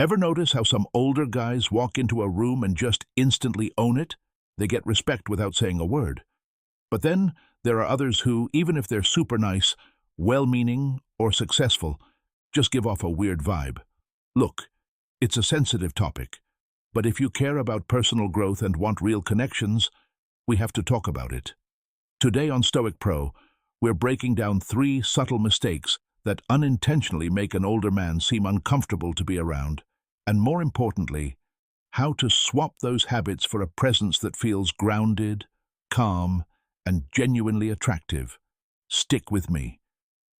Ever notice how some older guys walk into a room and just instantly own it? They get respect without saying a word. But then there are others who, even if they're super nice, well-meaning, or successful, just give off a weird vibe. Look, it's a sensitive topic, but if you care about personal growth and want real connections, we have to talk about it. Today on Stoic Pro, we're breaking down 3 subtle mistakes that unintentionally make an older man seem uncomfortable to be around, and more importantly, how to swap those habits for a presence that feels grounded, calm, and genuinely attractive. Stick with me,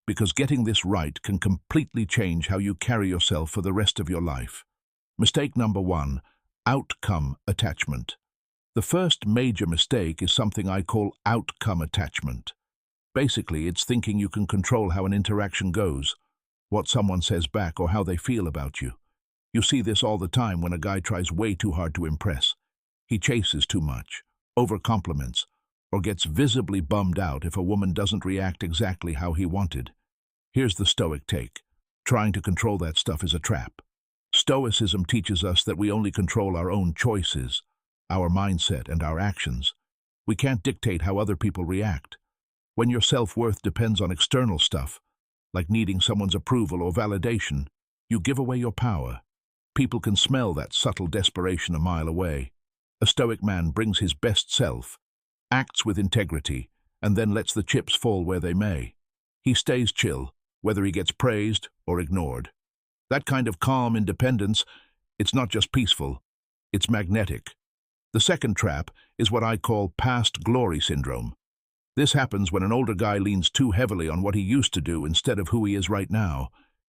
because getting this right can completely change how you carry yourself for the rest of your life. Mistake number 1, outcome attachment. The first major mistake is something I call outcome attachment. Basically, it's thinking you can control how an interaction goes, what someone says back, or how they feel about you. You see this all the time when a guy tries way too hard to impress. He chases too much, overcompliments, or gets visibly bummed out if a woman doesn't react exactly how he wanted. Here's the Stoic take. Trying to control that stuff is a trap. Stoicism teaches us that we only control our own choices, our mindset, and our actions. We can't dictate how other people react. When your self-worth depends on external stuff, like needing someone's approval or validation, you give away your power. People can smell that subtle desperation a mile away. A Stoic man brings his best self, acts with integrity, and then lets the chips fall where they may. He stays chill, whether he gets praised or ignored. That kind of calm independence, it's not just peaceful, it's magnetic. The second trap is what I call past glory syndrome. This happens when an older guy leans too heavily on what he used to do instead of who he is right now.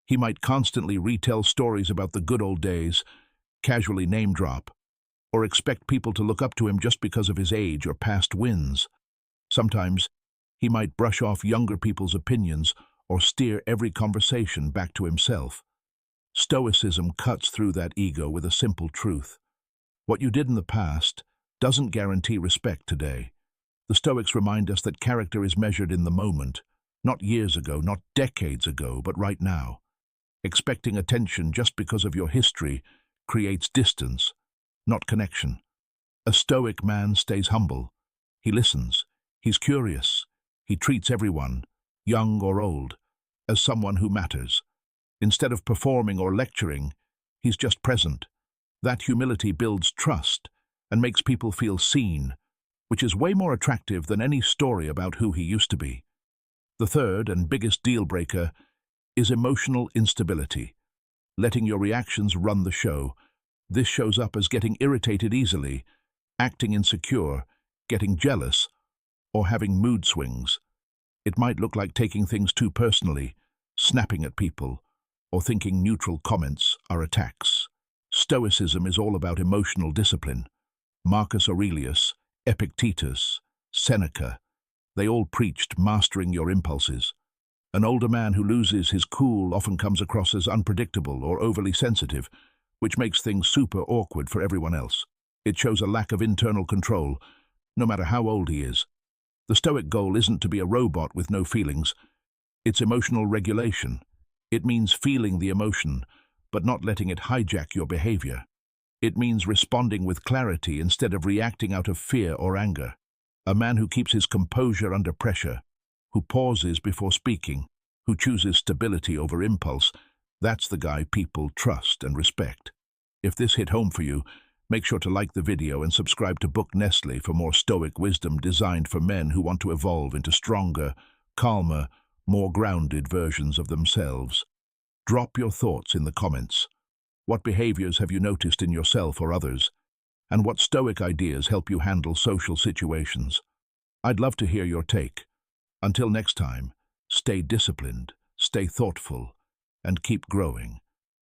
He might constantly retell stories about the good old days, casually name drop, or expect people to look up to him just because of his age or past wins. Sometimes he might brush off younger people's opinions or steer every conversation back to himself. Stoicism cuts through that ego with a simple truth. What you did in the past doesn't guarantee respect today. The Stoics remind us that character is measured in the moment, not years ago, not decades ago, but right now. Expecting attention just because of your history creates distance, not connection. A Stoic man stays humble. He listens. He's curious. He treats everyone, young or old, as someone who matters. Instead of performing or lecturing, he's just present. That humility builds trust and makes people feel seen, which is way more attractive than any story about who he used to be. The third and biggest deal breaker is emotional instability, letting your reactions run the show. This shows up as getting irritated easily, acting insecure, getting jealous, or having mood swings. It might look like taking things too personally, snapping at people, or thinking neutral comments are attacks. Stoicism is all about emotional discipline. Marcus Aurelius, Epictetus, Seneca, they all preached mastering your impulses. An older man who loses his cool often comes across as unpredictable or overly sensitive, which makes things super awkward for everyone else. It shows a lack of internal control, no matter how old he is. The Stoic goal isn't to be a robot with no feelings. It's emotional regulation. It means feeling the emotion, but not letting it hijack your behavior. It means responding with clarity instead of reacting out of fear or anger. A man who keeps his composure under pressure, who pauses before speaking, who chooses stability over impulse, that's the guy people trust and respect. If this hit home for you, make sure to like the video and subscribe to Book Nestle for more Stoic wisdom designed for men who want to evolve into stronger, calmer, more grounded versions of themselves. Drop your thoughts in the comments. What behaviors have you noticed in yourself or others? And what Stoic ideas help you handle social situations? I'd love to hear your take. Until next time, stay disciplined, stay thoughtful, and keep growing.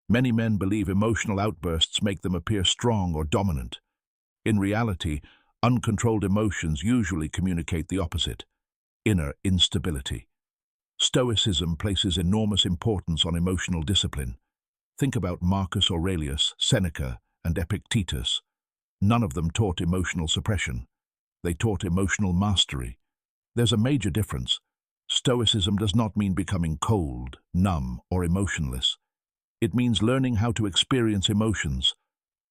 Many men believe emotional outbursts make them appear strong or dominant. In reality, uncontrolled emotions usually communicate the opposite: inner instability. Stoicism places enormous importance on emotional discipline. Think about Marcus Aurelius, Seneca, and Epictetus. None of them taught emotional suppression. They taught emotional mastery. There's a major difference. Stoicism does not mean becoming cold, numb, or emotionless. It means learning how to experience emotions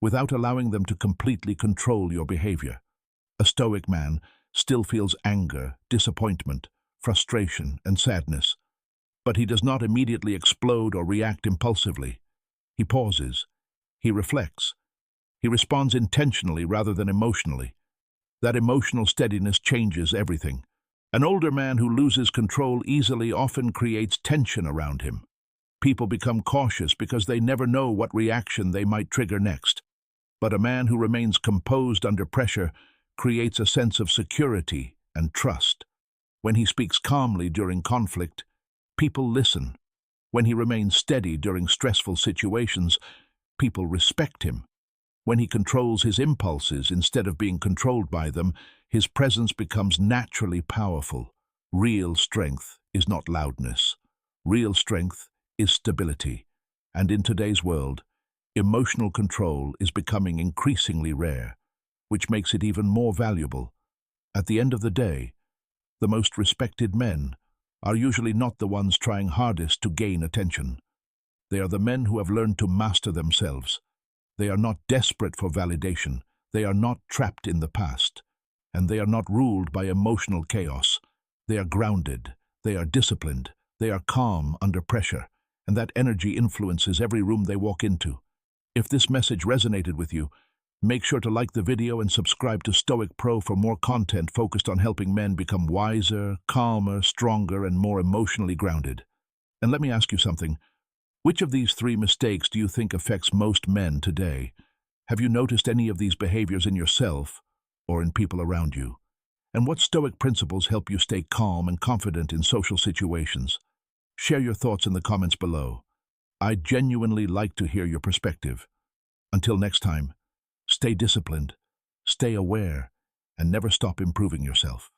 without allowing them to completely control your behavior. A Stoic man still feels anger, disappointment, frustration, and sadness, but he does not immediately explode or react impulsively. He pauses. He reflects. He responds intentionally rather than emotionally. That emotional steadiness changes everything. An older man who loses control easily often creates tension around him. People become cautious because they never know what reaction they might trigger next. But a man who remains composed under pressure creates a sense of security and trust. When he speaks calmly during conflict, people listen. When he remains steady during stressful situations, people respect him. When he controls his impulses instead of being controlled by them, his presence becomes naturally powerful. Real strength is not loudness. Real strength is stability. And in today's world, emotional control is becoming increasingly rare, which makes it even more valuable. At the end of the day, the most respected men are usually not the ones trying hardest to gain attention. They are the men who have learned to master themselves. They are not desperate for validation. They are not trapped in the past. And they are not ruled by emotional chaos. They are grounded. They are disciplined. They are calm under pressure. And that energy influences every room they walk into. If this message resonated with you, make sure to like the video and subscribe to Stoic Pro for more content focused on helping men become wiser, calmer, stronger, and more emotionally grounded. And let me ask you something. Which of these 3 mistakes do you think affects most men today? Have you noticed any of these behaviors in yourself or in people around you? And what Stoic principles help you stay calm and confident in social situations? Share your thoughts in the comments below. I'd genuinely like to hear your perspective. Until next time, stay disciplined, stay aware, and never stop improving yourself.